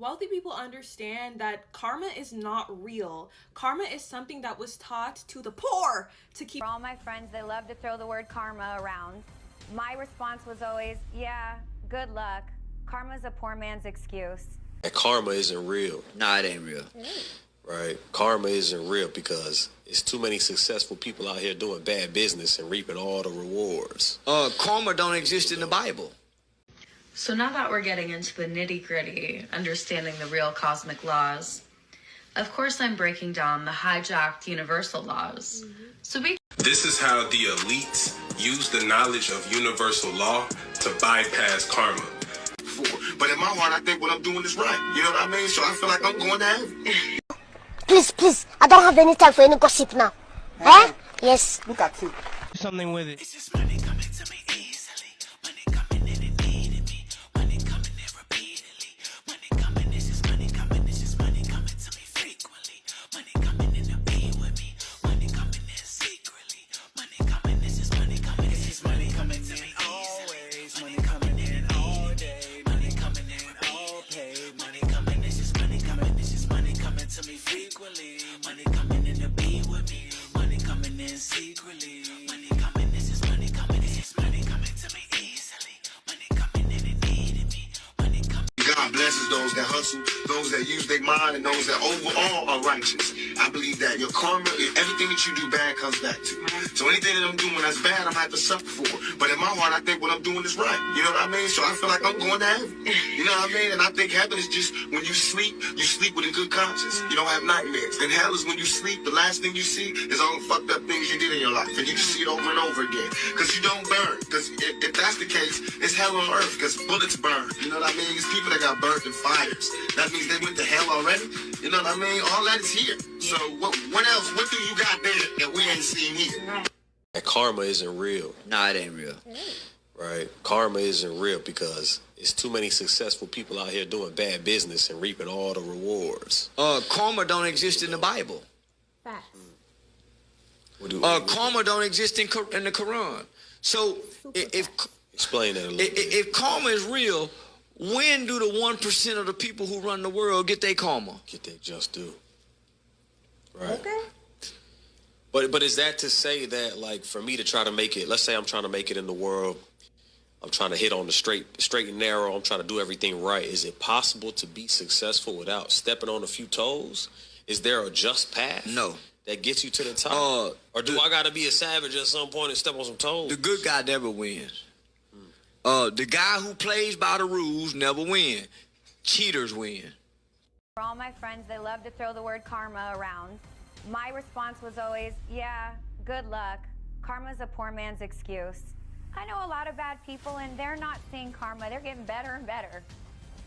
Wealthy people understand that karma is not real. Karma is something that was taught to the poor to keep. For all my friends, they love to throw the word karma around. My response was always, yeah, good luck. Karma's a poor man's excuse. And karma isn't real. Nah, it ain't real. Right? Karma isn't real because it's too many successful people out here doing bad business and reaping all the rewards. Karma don't exist in the Bible. So now that we're getting into the nitty-gritty, understanding the real cosmic laws, of course I'm breaking down the hijacked universal laws. This is how the elites use the knowledge of universal law to bypass karma. But in my heart, I think what I'm doing is right. You know what I mean? So I feel like I'm going to heaven. Please, I don't have any time for any gossip now. Eh? Yes. Look at you. Something with it. It's just money coming to me easily. Money coming in and needing me. Money coming in repeatedly. Money coming, it's just money coming. It's just money coming to me frequently. Money coming in to be with me. Money coming in secretly. Money coming, it's just money coming. It's just money coming to me always. Money coming in all day. Money coming in all paid. Money coming, it's just money coming. It's just money coming to me frequently. Money coming in to be with me. Money coming in secretly. Money coming, this is money coming. It's just money coming to me easily. Money coming in and needing me. Money coming. God blesses those that hustle, those that use their mind, and those that overall are righteous. I believe that your karma, everything that you do bad comes back to you. So anything that I'm doing that's bad, I'm going to have to suffer for. But in my heart, I think what I'm doing is right. You know what I mean? So I feel like I'm going to heaven. You know what I mean? And I think heaven is just when you sleep with a good conscience. You don't have nightmares. And hell is when you sleep, the last thing you see is all the fucked up things you did in your life. And you just see it over and over again. Because you don't burn. Because if that's the case, it's hell on earth. Because bullets burn. You know what I mean? It's people that got burned in fires. That means they went to hell already. You know what I mean? All that is here. So what else? What do you got there that we ain't seen here? And karma isn't real. Nah, it ain't real. Right? Karma isn't real because it's too many successful people out here doing bad business and reaping all the rewards. Karma don't exist in the Bible. Facts. Karma don't exist in the Quran. So if Explain that a little bit. If karma is real, when do the 1% of the people who run the world get their karma? Get that just due. Right. Okay. But is that to say that, like, for me to try to make it, let's say I'm trying to make it in the world, I'm trying to hit on the straight and narrow, I'm trying to do everything right. Is it possible to be successful without stepping on a few toes? Is there a just path? No. That gets you to the top? Or do I got to be a savage at some point and step on some toes? The good guy never wins. The guy who plays by the rules never win. Cheaters win. For all my friends, they love to throw the word karma around. My response was always, yeah, good luck. Karma's a poor man's excuse. I know a lot of bad people, and they're not seeing karma. They're getting better and better.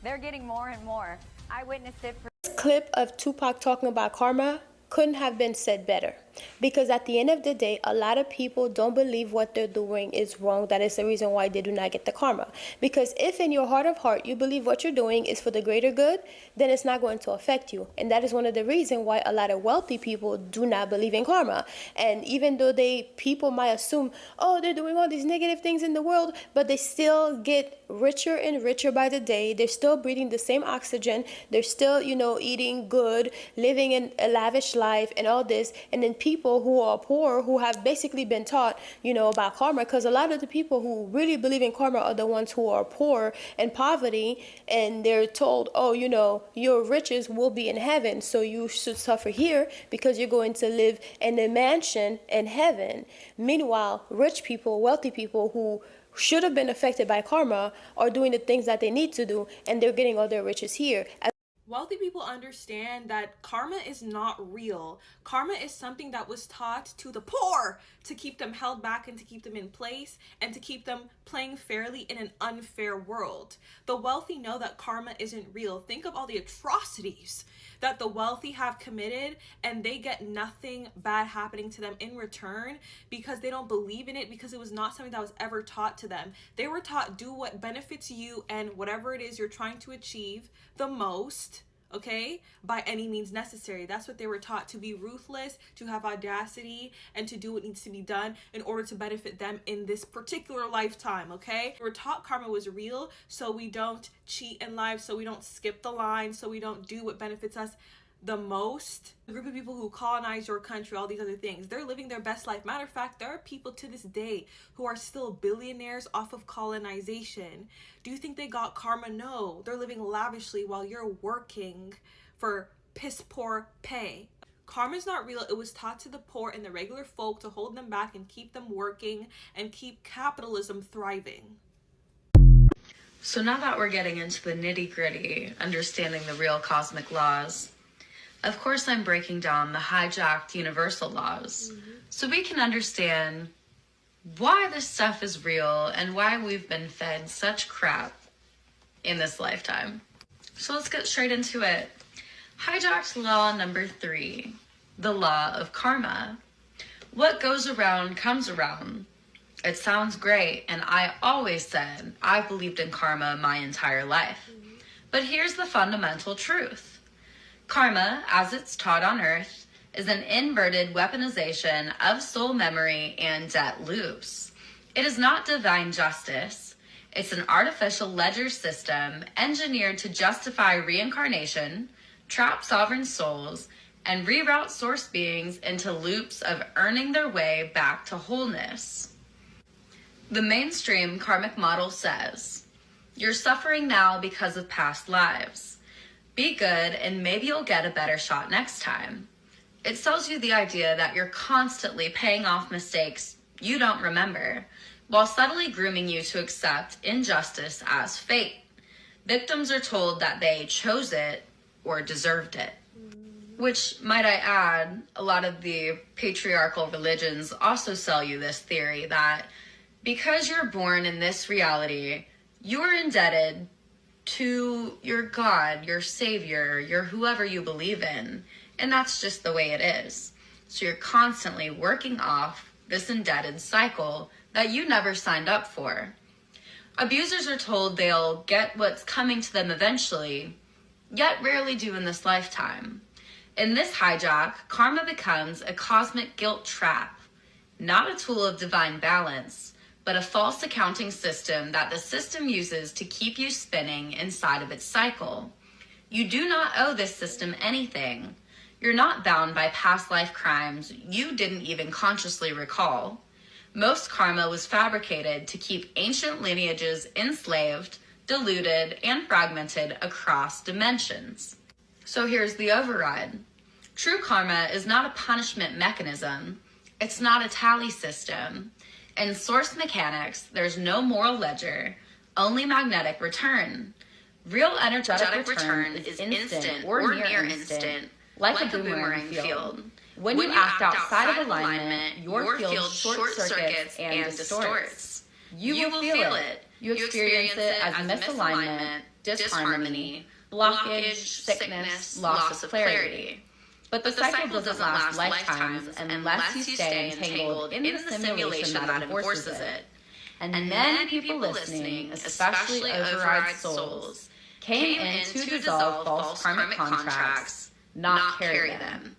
They're getting more and more. I witnessed it for Clip of Tupac talking about karma couldn't have been said better, because at the end of the day, a lot of people don't believe what they're doing is wrong. That is the reason why they do not get the karma. Because if in your heart of heart you believe what you're doing is for the greater good, then it's not going to affect you. And that is one of the reasons why a lot of wealthy people do not believe in karma. And even though people might assume, oh, they're doing all these negative things in the world, but they still get richer and richer by the day. They're still breathing the same oxygen. They're still, eating good, living in a lavish life and all this. And then people who are poor, who have basically been taught, about karma, because a lot of the people who really believe in karma are the ones who are poor and poverty, and they're told, oh, your riches will be in heaven, so you should suffer here because you're going to live in a mansion in heaven. Meanwhile, rich people, wealthy people who should have been affected by karma are doing the things that they need to do, and they're getting all their riches here. Wealthy people understand that karma is not real. Karma is something that was taught to the poor to keep them held back and to keep them in place and to keep them playing fairly in an unfair world. The wealthy know that karma isn't real. Think of all the atrocities that the wealthy have committed, and they get nothing bad happening to them in return because they don't believe in it, because it was not something that was ever taught to them. They were taught, do what benefits you and whatever it is you're trying to achieve the most. okay? By any means necessary. That's what they were taught, to be ruthless, to have audacity, and to do what needs to be done in order to benefit them in this particular lifetime, okay? We're taught karma was real, so we don't cheat in life, so we don't skip the line, so we don't do what benefits us the most. The group of people who colonize your country, all these other things, they're living their best life. Matter of fact, there are people to this day who are still billionaires off of colonization. Do you think they got karma? No, they're living lavishly while you're working for piss poor pay. Karma is not real. It was taught to the poor and the regular folk to hold them back and keep them working and keep capitalism thriving. So now that we're getting into the nitty-gritty, understanding the real cosmic laws, of course I'm breaking down the hijacked universal laws so we can understand why this stuff is real and why we've been fed such crap in this lifetime. So let's get straight into it. Hijacked law number 3, the law of karma. What goes around comes around. It sounds great, and I always said I believed in karma my entire life. But here's the fundamental truth. Karma, as it's taught on Earth, is an inverted weaponization of soul memory and debt loops. It is not divine justice. It's an artificial ledger system engineered to justify reincarnation, trap sovereign souls, and reroute source beings into loops of earning their way back to wholeness. The mainstream karmic model says, you're suffering now because of past lives. Be good and maybe you'll get a better shot next time. It sells you the idea that you're constantly paying off mistakes you don't remember, while subtly grooming you to accept injustice as fate. Victims are told that they chose it or deserved it. Which, might I add, a lot of the patriarchal religions also sell you this theory that because you're born in this reality, you are indebted to your God, your Savior, your whoever you believe in. And that's just the way it is. So you're constantly working off this indebted cycle that you never signed up for. Abusers are told they'll get what's coming to them eventually, yet rarely do in this lifetime. In this hijack, karma becomes a cosmic guilt trap, not a tool of divine balance, but a false accounting system that the system uses to keep you spinning inside of its cycle. You do not owe this system anything. You're not bound by past life crimes you didn't even consciously recall. Most karma was fabricated to keep ancient lineages enslaved, diluted, and fragmented across dimensions. So here's the override. True karma is not a punishment mechanism. It's not a tally system. In source mechanics, there's no moral ledger, only magnetic return. Real energetic return is instant or near instant, like a boomerang field. When you act outside of alignment, your field short circuits and distorts. You will feel it. You experience it as misalignment, disharmony, blockage, sickness, loss of clarity. But the cycle doesn't last lifetimes unless you stay entangled in the simulation that enforces it. And many people listening, especially override souls, came in to dissolve false karmic contracts, not carry them.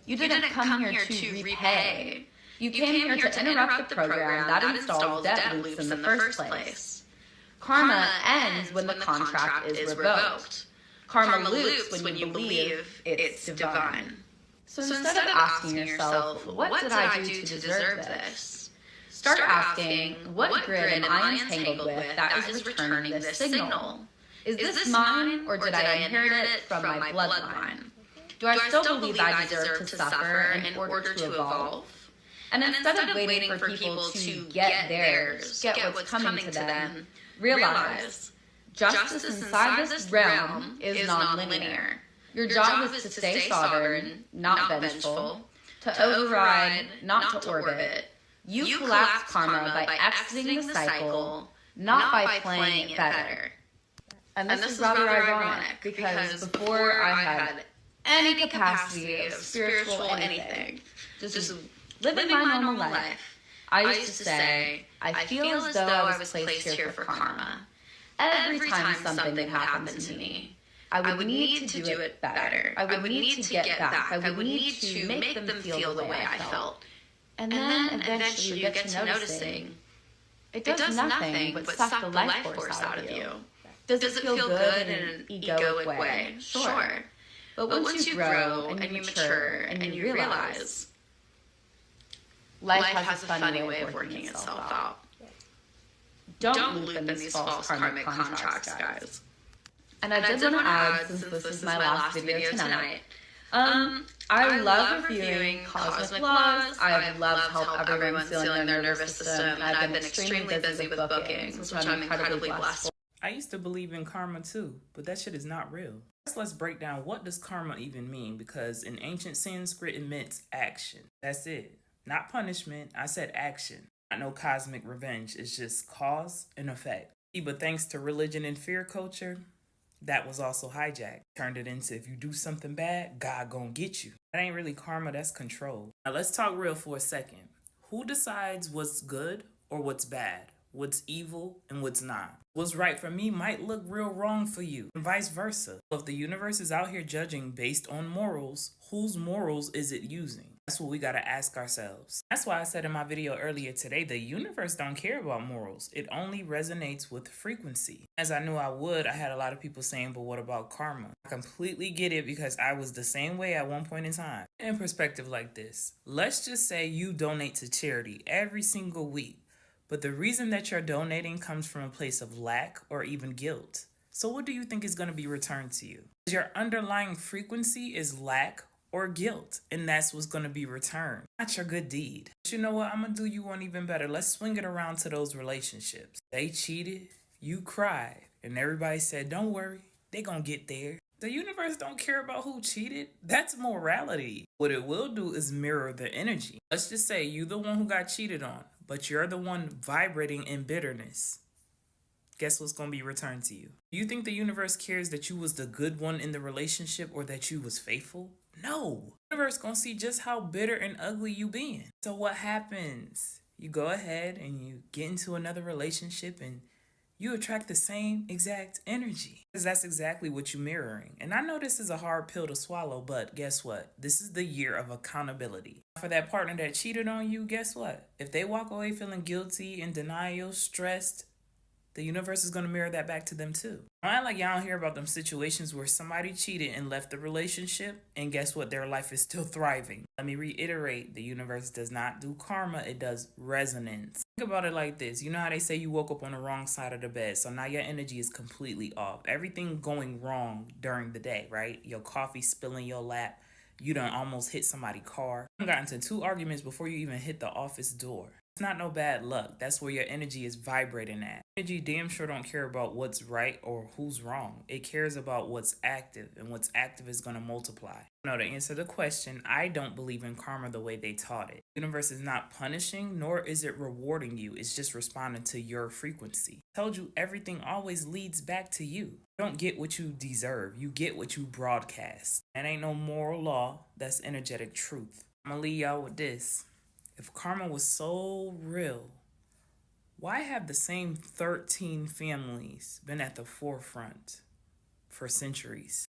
You didn't come here to repay. You came here to interrupt the program that installed debt loops in the first place. Karma ends when the contract is revoked. Karma loops when you believe it's divine. So instead of asking yourself, what did I do to deserve this? Start asking, what grid am I entangled with that is returning this signal? Is this mine, or did I inherit it from my bloodline? Do I still believe I deserve to suffer in order to evolve? And instead of waiting for people to get theirs, get what's coming to them, realize justice inside this realm is non-linear. Your job is to stay sovereign, not vengeful, to override, not to orbit. You collapse karma by exiting the cycle, not by playing it better. And this is rather ironic, because before I had any capacity of spiritual anything, just living my normal life, I used to say, I feel as though I was placed here for karma. Every time something would happen to me, I would need to do it better. I would need to get back. I would need to make them feel the way I felt. And then eventually you get to noticing it does nothing but suck the life force out of you. Does it feel good in an egoic way? Sure. But once you grow and you mature and you realize life has a funny way of working itself out. Don't loop in these false karmic contracts, guys. And I did want to add, since this is my last video tonight, I love reviewing cosmic laws. I love help everyone feeling their nervous system, and I've been extremely busy with bookings, which I'm incredibly blessed for. I used to believe in karma too, but that shit is not real. Let's break down, what does karma even mean? Because in ancient Sanskrit it meant action. That's it. Not punishment. I said action. Not no cosmic revenge. It's just cause and effect. But thanks to religion and fear culture, that was also hijacked. Turned it into, if you do something bad, God gonna get you. That ain't really karma, that's control. Now let's talk real for a second. Who decides what's good or what's bad? What's evil and what's not? What's right for me might look real wrong for you, and vice versa. If the universe is out here judging based on morals, whose morals is it using? That's what we gotta ask ourselves. That's why I said in my video earlier today, the universe don't care about morals. It only resonates with frequency. As I knew I would, I had a lot of people saying, but what about karma? I completely get it, because I was the same way at one point in time. In perspective like this, let's just say you donate to charity every single week, but the reason that you're donating comes from a place of lack or even guilt. So what do you think is going to be returned to you? Your underlying frequency is lack or guilt, and that's what's going to be returned, not your good deed. But you know what? I'm going to do you one even better. Let's swing it around to those relationships. They cheated, you cried, and everybody said, don't worry, they going to get there. The universe don't care about who cheated. That's morality. What it will do is mirror the energy. Let's just say you the one who got cheated on, but you're the one vibrating in bitterness. Guess what's going to be returned to you? Do you think the universe cares that you was the good one in the relationship or that you was faithful? No. The universe going to see just how bitter and ugly you been. So what happens? You go ahead and you get into another relationship and you attract the same exact energy. Because that's exactly what you're mirroring. And I know this is a hard pill to swallow, but guess what? This is the year of accountability. For that partner that cheated on you, guess what? If they walk away feeling guilty, in denial, stressed, the universe is going to mirror that back to them too. I like y'all don't hear about them situations where somebody cheated and left the relationship, and guess what? Their life is still thriving. Let me reiterate, the universe does not do karma, it does resonance. Think about it like this. You know how they say you woke up on the wrong side of the bed, so now your energy is completely off. Everything going wrong during the day, right? Your coffee spilling your lap. You done almost hit somebody's car. You got into 2 arguments before you even hit the office door. It's not no bad luck. That's where your energy is vibrating at. Energy damn sure don't care about what's right or who's wrong. It cares about what's active, and what's active is going to multiply. No, to answer the question, I don't believe in karma the way they taught it. The universe is not punishing, nor is it rewarding you. It's just responding to your frequency. I told you everything always leads back to you. You don't get what you deserve. You get what you broadcast. That ain't no moral law. That's energetic truth. I'm going to leave y'all with this. If karma was so real, why have the same 13 families been at the forefront for centuries?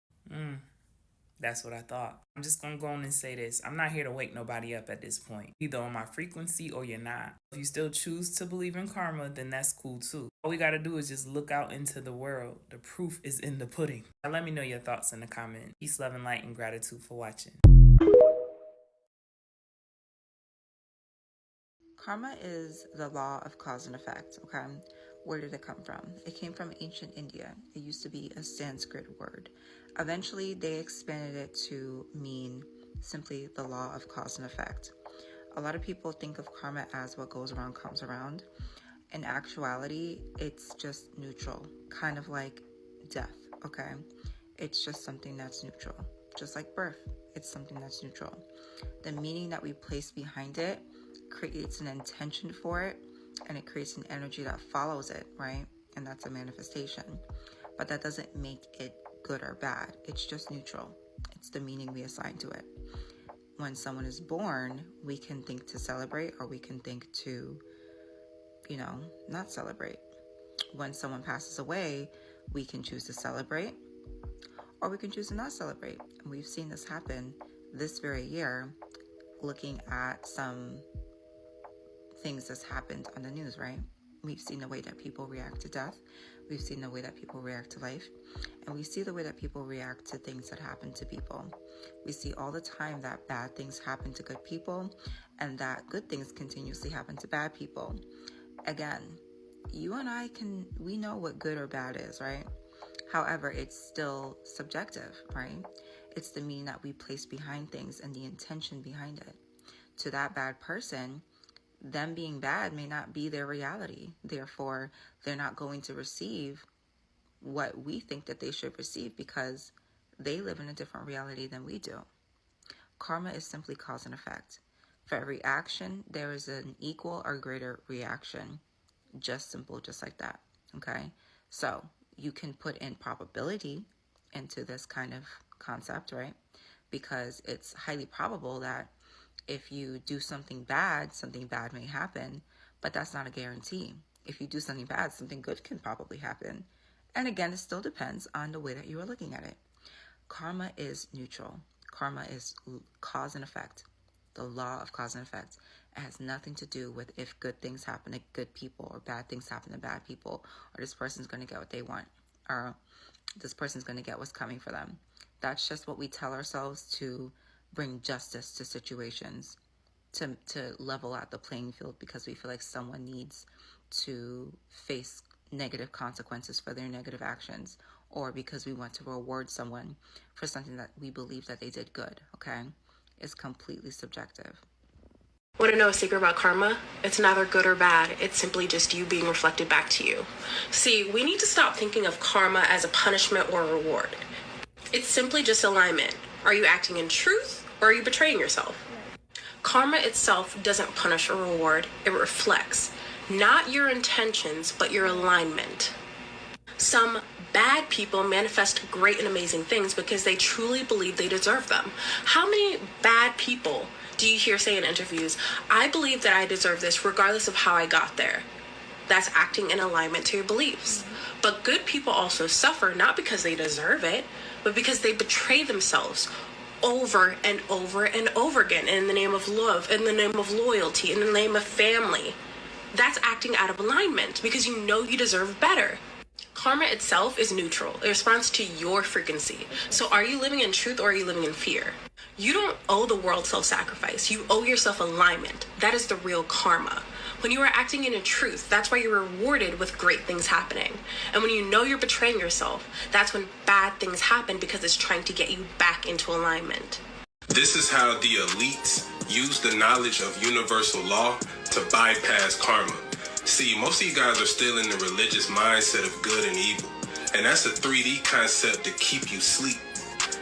That's what I thought. I'm just going to go on and say this. I'm not here to wake nobody up at this point. Either on my frequency or you're not. If you still choose to believe in karma, then that's cool too. All we got to do is just look out into the world. The proof is in the pudding. Now let me know your thoughts in the comments. Peace, love, and light, and gratitude for watching. Karma is the law of cause and effect, okay? Where did it come from? It came from ancient India. It used to be a Sanskrit word. Eventually, they expanded it to mean simply the law of cause and effect. A lot of people think of karma as what goes around comes around. In actuality, it's just neutral, kind of like death, okay? It's just something that's neutral. Just like birth, it's something that's neutral. The meaning that we place behind it creates an intention for it, and it creates an energy that follows it, right? And that's a manifestation. But that doesn't make it good or bad. It's just neutral. It's the meaning we assign to it. When someone is born, we can think to celebrate, or we can think to, not celebrate. When someone passes away, we can choose to celebrate, or we can choose to not celebrate. And we've seen this happen this very year, looking at some things that's happened on the news, right? We've seen the way that people react to death. We've seen the way that people react to life. And we see the way that people react to things that happen to people. We see all the time that bad things happen to good people and that good things continuously happen to bad people. Again, you and I we know what good or bad is, right? However, it's still subjective, right? It's the meaning that we place behind things and the intention behind it. To that bad person, them being bad may not be their reality. Therefore, they're not going to receive what we think that they should receive because they live in a different reality than we do. Karma is simply cause and effect. For every action, there is an equal or greater reaction. Just simple, just like that. Okay? So you can put in probability into this kind of concept, right? Because it's highly probable that if you do something bad may happen, but that's not a guarantee. If you do something bad, something good can probably happen. And again, it still depends on the way that you are looking at it. Karma is neutral. Karma is cause and effect. The law of cause and effect. It has nothing to do with if good things happen to good people or bad things happen to bad people, or this person's going to get what they want, or this person's going to get what's coming for them. That's just what we tell ourselves to bring justice to situations, to level out the playing field, because we feel like someone needs to face negative consequences for their negative actions, or because we want to reward someone for something that we believe that they did good, okay? It's completely subjective. Want to know a secret about karma? It's neither good or bad. It's simply just you being reflected back to you. See, we need to stop thinking of karma as a punishment or a reward. It's simply just alignment. Are you acting in truth or are you betraying yourself? Karma itself doesn't punish or reward. It reflects not your intentions, but your alignment. Some bad people manifest great and amazing things because they truly believe they deserve them. How many bad people do you hear say in interviews, I believe that I deserve this regardless of how I got there? That's acting in alignment to your beliefs. But good people also suffer not because they deserve it, but because they betray themselves over and over and over again in the name of love, in the name of loyalty, in the name of family. That's acting out of alignment because you know you deserve better. Karma itself is neutral. It responds to your frequency. So are you living in truth or are you living in fear? You don't owe the world self-sacrifice. You owe yourself alignment. That is the real karma. When you are acting in a truth, that's why you're rewarded with great things happening. And when you know you're betraying yourself, that's when bad things happen because it's trying to get you back into alignment. This is how the elites use the knowledge of universal law to bypass karma. See, most of you guys are still in the religious mindset of good and evil. And that's a 3D concept to keep you asleep.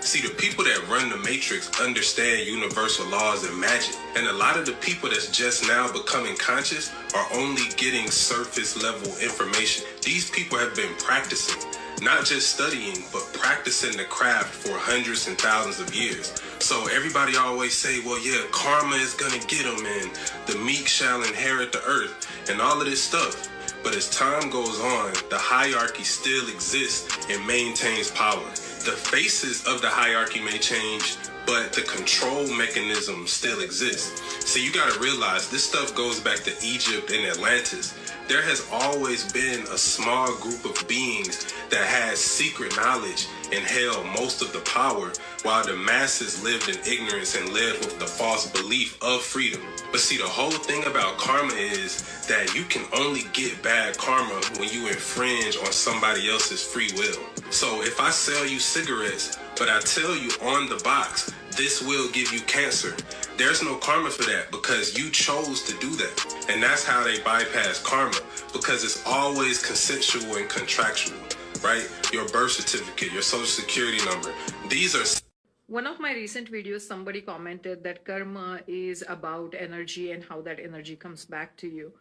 See, the people that run the Matrix understand universal laws and magic. And a lot of the people that's just now becoming conscious are only getting surface level information. These people have been practicing, not just studying, but practicing the craft for hundreds and thousands of years. So everybody always say, well, yeah, karma is gonna get them and the meek shall inherit the earth and all of this stuff. But as time goes on, the hierarchy still exists and maintains power. The faces of the hierarchy may change, but the control mechanism still exists. So you gotta realize this stuff goes back to Egypt and Atlantis. There has always been a small group of beings that had secret knowledge and held most of the power, while the masses lived in ignorance and led with the false belief of freedom. But see, the whole thing about karma is that you can only get bad karma when you infringe on somebody else's free will. So if I sell you cigarettes, but I tell you on the box, this will give you cancer, there's no karma for that because you chose to do that. And that's how they bypass karma, because it's always consensual and contractual, right? Your birth certificate, your social security number, these are... One of my recent videos, somebody commented that karma is about energy and how that energy comes back to you.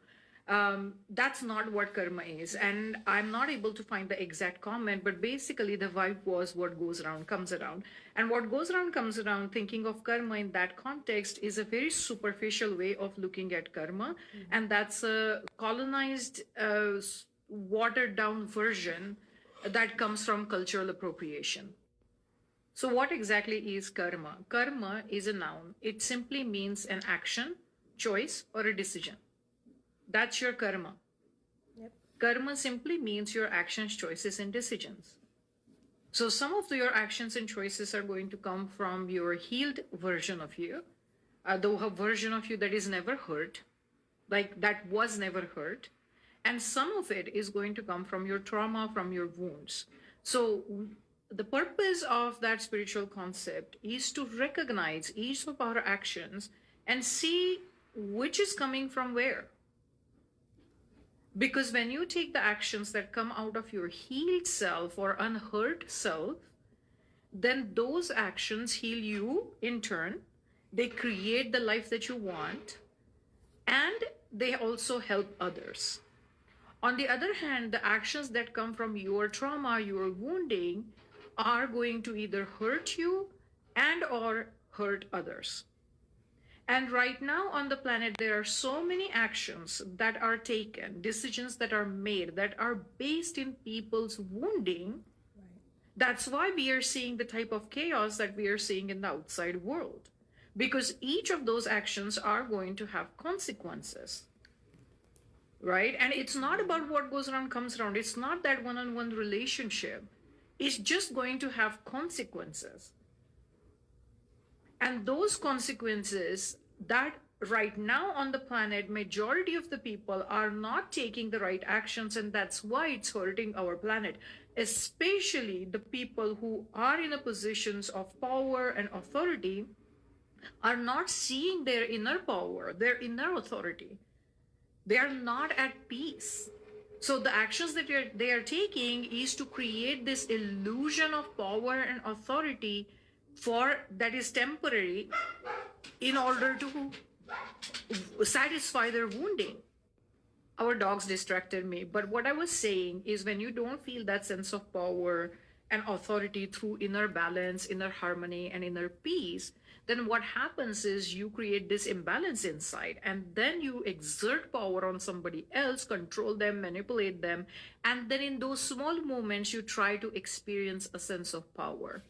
That's not what karma is. And I'm not able to find the exact comment, but basically the vibe was what goes around comes around. And what goes around comes around, thinking of karma in that context is a very superficial way of looking at karma. Mm-hmm. And that's a colonized, watered down version that comes from cultural appropriation. So what exactly is karma? Karma is a noun. It simply means an action, choice, or a decision. That's your karma. Yep. Karma simply means your actions, choices, and decisions. So some of your actions and choices are going to come from your healed version of you, the version of you that is never hurt, like that was never hurt. And some of it is going to come from your trauma, from your wounds. So the purpose of that spiritual concept is to recognize each of our actions and see which is coming from where. Because when you take the actions that come out of your healed self or unhurt self, then those actions heal you in turn. They create the life that you want, and they also help others. On the other hand, the actions that come from your trauma, your wounding, are going to either hurt you and or hurt others. And right now on the planet, there are so many actions that are taken, decisions that are made that are based in people's wounding. That's why we are seeing the type of chaos that we are seeing in the outside world. Because each of those actions are going to have consequences. Right? And it's not about what goes around comes around. It's not that one-on-one relationship. It's just going to have consequences. And those consequences that right now on the planet, majority of the people are not taking the right actions, and that's why it's hurting our planet, especially the people who are in a positions of power and authority are not seeing their inner power, their inner authority. They are not at peace. So the actions that they are taking is to create this illusion of power and authority that is temporary in order to satisfy their wounding. Our dogs distracted me. But what I was saying is when you don't feel that sense of power and authority through inner balance, inner harmony, and inner peace, then what happens is you create this imbalance inside, and then you exert power on somebody else, control them, manipulate them, and then in those small moments you try to experience a sense of power.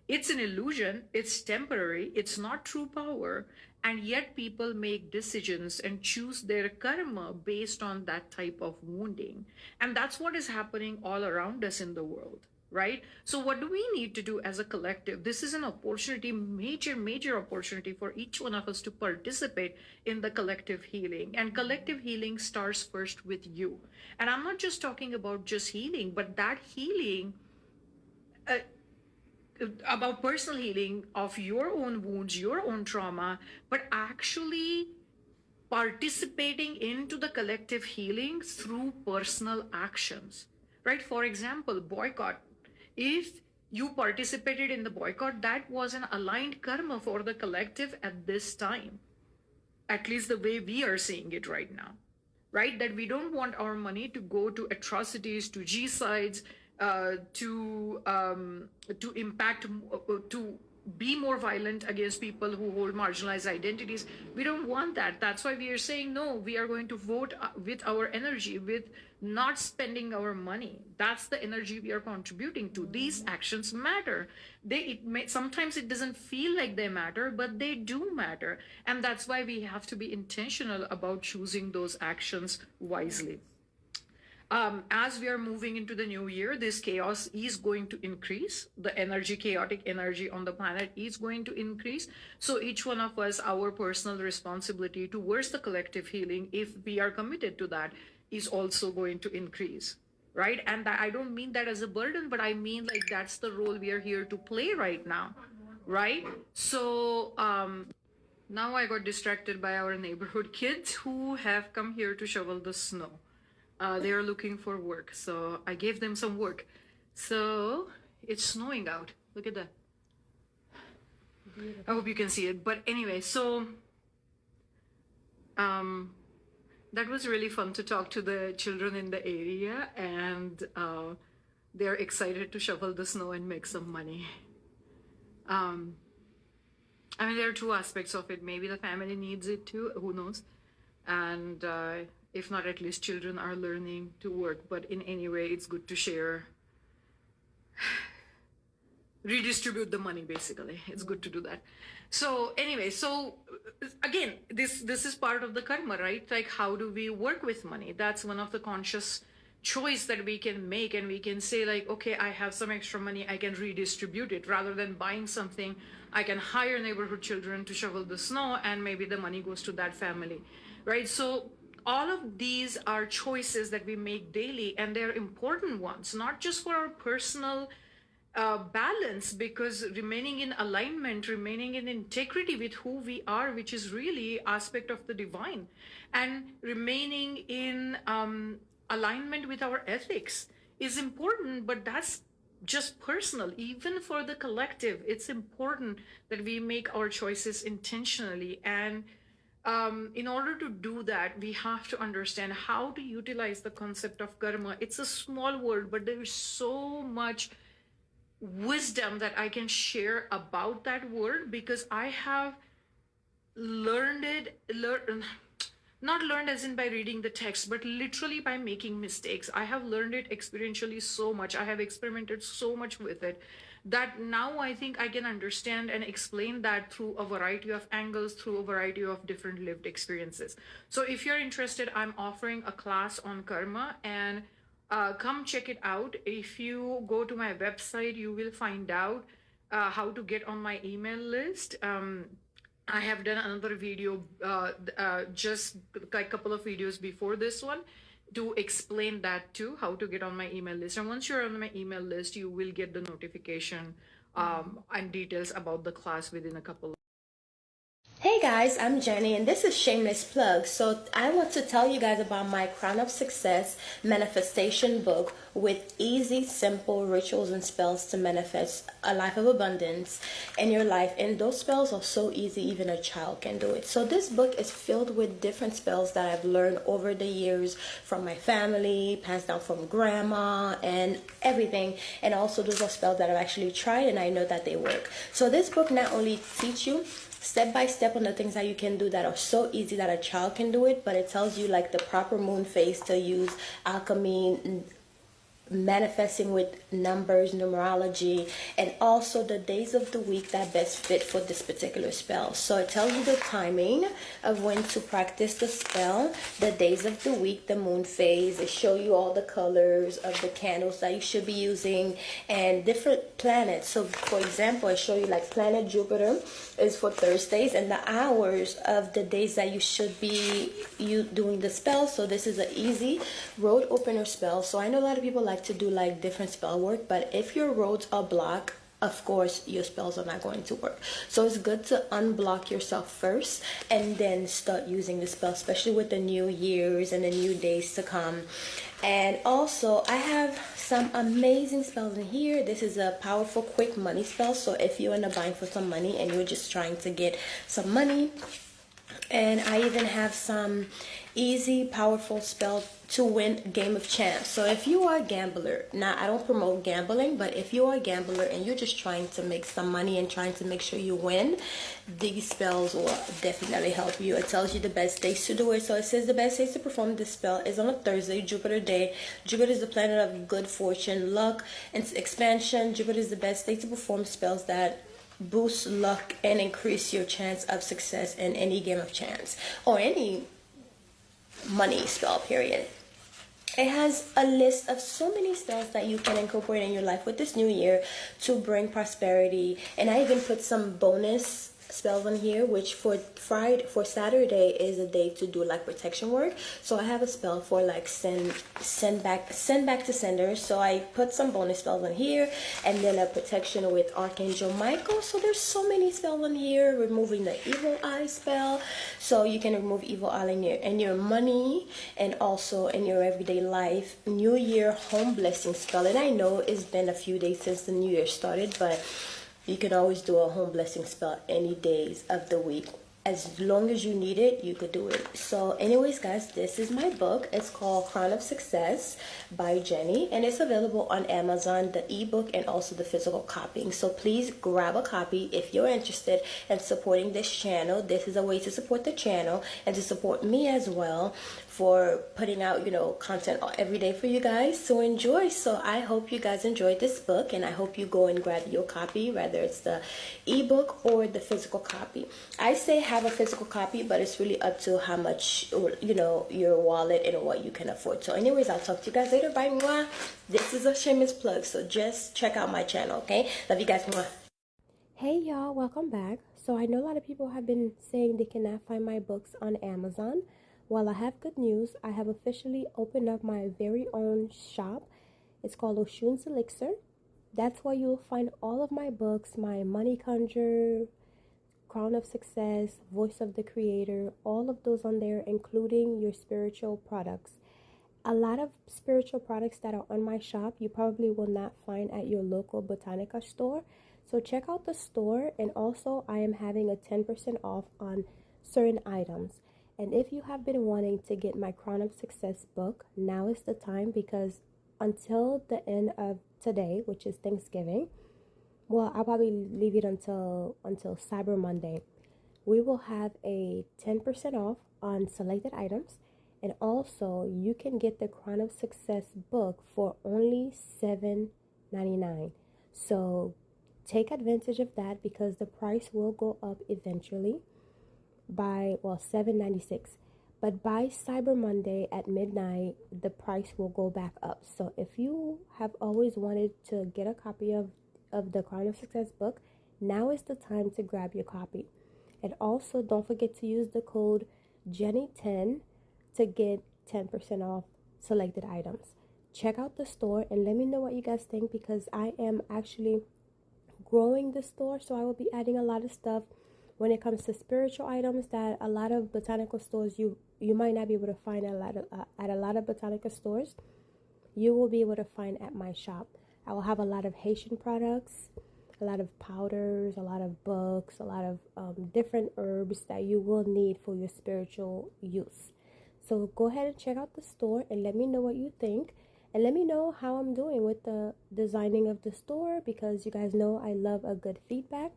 It's an illusion, it's temporary, it's not true power, and yet people make decisions and choose their karma based on that type of wounding. And that's what is happening all around us in the world. Right? So what do we need to do as a collective? This is an opportunity, major opportunity for each one of us to participate in the collective healing. And collective healing starts first with you. And I'm not just talking about just healing, but that healing, about personal healing of your own wounds, your own trauma, but actually participating into the collective healing through personal actions. Right? For example, boycott. If you participated in the boycott, that was an aligned karma for the collective at this time. At least the way we are seeing it right now. Right? That we don't want our money to go to atrocities, to G-sides, to impact, to be more violent against people who hold marginalized identities. We don't want that. That's why we are saying, no, we are going to vote with our energy, with not spending our money. That's the energy we are contributing to. These actions matter. Sometimes it doesn't feel like they matter, but they do matter. And that's why we have to be intentional about choosing those actions wisely. As we are moving into the new year, this chaos is going to increase. The energy, chaotic energy on the planet is going to increase. So each one of us, our personal responsibility towards the collective healing, if we are committed to that, is also going to increase, right? And I don't mean that as a burden, but I mean like that's the role we are here to play right now, right? So now I got distracted by our neighborhood kids who have come here to shovel the snow. They are looking for work, so I gave them some work. So it's snowing out. Look at that. Beautiful. I hope you can see it. But anyway, so that was really fun to talk to the children in the area, and they're excited to shovel the snow and make some money. I mean, there are two aspects of it. Maybe the family needs it too, who knows? And if not, at least children are learning to work. But in any way, it's good to share redistribute the money. Basically, it's good to do that. So anyway, so again, this is part of the karma, right? Like, how do we work with money? That's one of the conscious choice that we can make, and we can say like, okay, I have some extra money, I can redistribute it. Rather than buying something, I can hire neighborhood children to shovel the snow, and maybe the money goes to that family, right? So all of these are choices that we make daily, and they're important ones, not just for our personal balance, because remaining in alignment, remaining in integrity with who we are, which is really aspect of the divine, and remaining in alignment with our ethics is important, but that's just personal. Even for the collective, it's important that we make our choices intentionally. And in order to do that, we have to understand how to utilize the concept of karma. It's a small word, but there is so much wisdom that I can share about that word, because I have learned it, not learned as in by reading the text, but literally by making mistakes. I have learned it experientially so much. I have experimented so much with it that now I think I can understand and explain that through a variety of angles, through a variety of different lived experiences. So if you're interested, I'm offering a class on karma, and come check it out. If you go to my website, you will find out how to get on my email list. I have done another video, just like a couple of videos before this one, to explain that too, how to get on my email list. And once you're on my email list, you will get the notification and details about the class within a couple. Hey guys, I'm Jenny, and this is Shameless Plug. So I want to tell you guys about my Crown of Success manifestation book with easy, simple rituals and spells to manifest a life of abundance in your life. And those spells are so easy, even a child can do it. So this book is filled with different spells that I've learned over the years from my family, passed down from grandma and everything. And also those are spells that I've actually tried and I know that they work. So this book not only teaches you step by step on the things that you can do that are so easy that a child can do it, but it tells you like the proper moon phase to use, alchemy, manifesting with numbers, numerology, and also the days of the week that best fit for this particular spell. So it tells you the timing of when to practice the spell, the days of the week, the moon phase. It shows you all the colors of the candles that you should be using and different planets. So for example, I show you like planet Jupiter is for Thursdays and the hours of the days that you should be doing the spell. So this is an easy road opener spell. So I know a lot of people like to do like different spell work, but if your roads are blocked, of course your spells are not going to work. So it's good to unblock yourself first and then start using the spell, especially with the new years and the new days to come. And also I have some amazing spells in here. This is a powerful quick money spell. So if you're in the bind for some money and you're just trying to get some money, and I even have some easy powerful spell to win game of chance. So if you are a gambler, now I don't promote gambling, but if you are a gambler and you're just trying to make some money and trying to make sure you win, these spells will definitely help you. It tells you the best days to do it. So it says the best days to perform this spell is on a Thursday, Jupiter day. Jupiter is the planet of good fortune, luck, and expansion. Jupiter is the best day to perform spells that boost luck and increase your chance of success in any game of chance or any money spell, period. It has a list of so many spells that you can incorporate in your life with this new year to bring prosperity. And I even put some bonus spells on here, which for Saturday is a day to do like protection work. So I have a spell for like send back to sender. So I put some bonus spells on here, and then a protection with Archangel Michael. So there's so many spells on here. Removing the evil eye spell, so you can remove evil eye in your money and also in your everyday life. New Year home blessing spell, and I know it's been a few days since the new year started, but you can always do a home blessing spell any days of the week. as long as you need it, you could do it. So anyways, guys, this is my book. It's called Crown of Success by Jenny, and it's available on Amazon, the ebook and also the physical copying. So please grab a copy if you're interested in supporting this channel. This is a way to support the channel and to support me as well for putting out, content every day for you guys. So enjoy. So I hope you guys enjoyed this book, and I hope you go and grab your copy, whether it's the ebook or the physical copy. I say have a physical copy, but it's really up to how much, your wallet and what you can afford. So anyways, I'll talk to you guys later. Bye. Mwah. This is a shameless plug, so just check out my channel, okay? Love you guys. Mwah. Hey y'all, welcome back. So I know a lot of people have been saying they cannot find my books on Amazon. Well, I have good news. I have officially opened up my very own shop. It's called Oshun's Elixir. That's where you'll find all of my books, my Money Conjure, Crown of Success, Voice of the Creator, all of those on there, including your spiritual products. A lot of spiritual products that are on my shop you probably will not find at your local Botanica store. So check out the store, and also I am having a 10% off on certain items. And if you have been wanting to get my Crown of Success book, now is the time, because until the end of today, which is Thanksgiving, well, I'll probably leave it until Cyber Monday, we will have a 10% off on selected items. And also, you can get the Crown of Success book for only $7.99. So take advantage of that, because the price will go up eventually by, $7.96. But by Cyber Monday at midnight, the price will go back up. So if you have always wanted to get a copy of the Crown of Success book, now is the time to grab your copy. And also, don't forget to use the code Jenny10 to get 10% off selected items. Check out the store and let me know what you guys think, because I am actually growing the store, so I will be adding a lot of stuff when it comes to spiritual items that a lot of botanical stores you might not be able to find at a lot of botanical stores. You will be able to find at my shop. I will have a lot of Haitian products, a lot of powders, a lot of books, a lot of different herbs that you will need for your spiritual use. So go ahead and check out the store and let me know what you think. And let me know how I'm doing with the designing of the store, because you guys know I love a good feedback.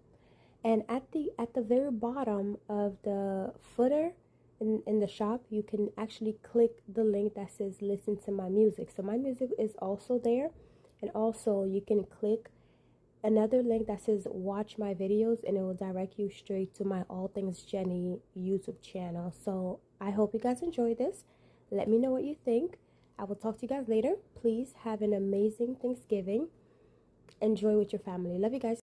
And at the very bottom of the footer in the shop, you can actually click the link that says listen to my music. So my music is also there. And also you can click another link that says watch my videos, and it will direct you straight to my All Things Jenny YouTube channel. So I hope you guys enjoy this. Let me know what you think. I will talk to you guys later. Please have an amazing Thanksgiving. Enjoy with your family. Love you guys.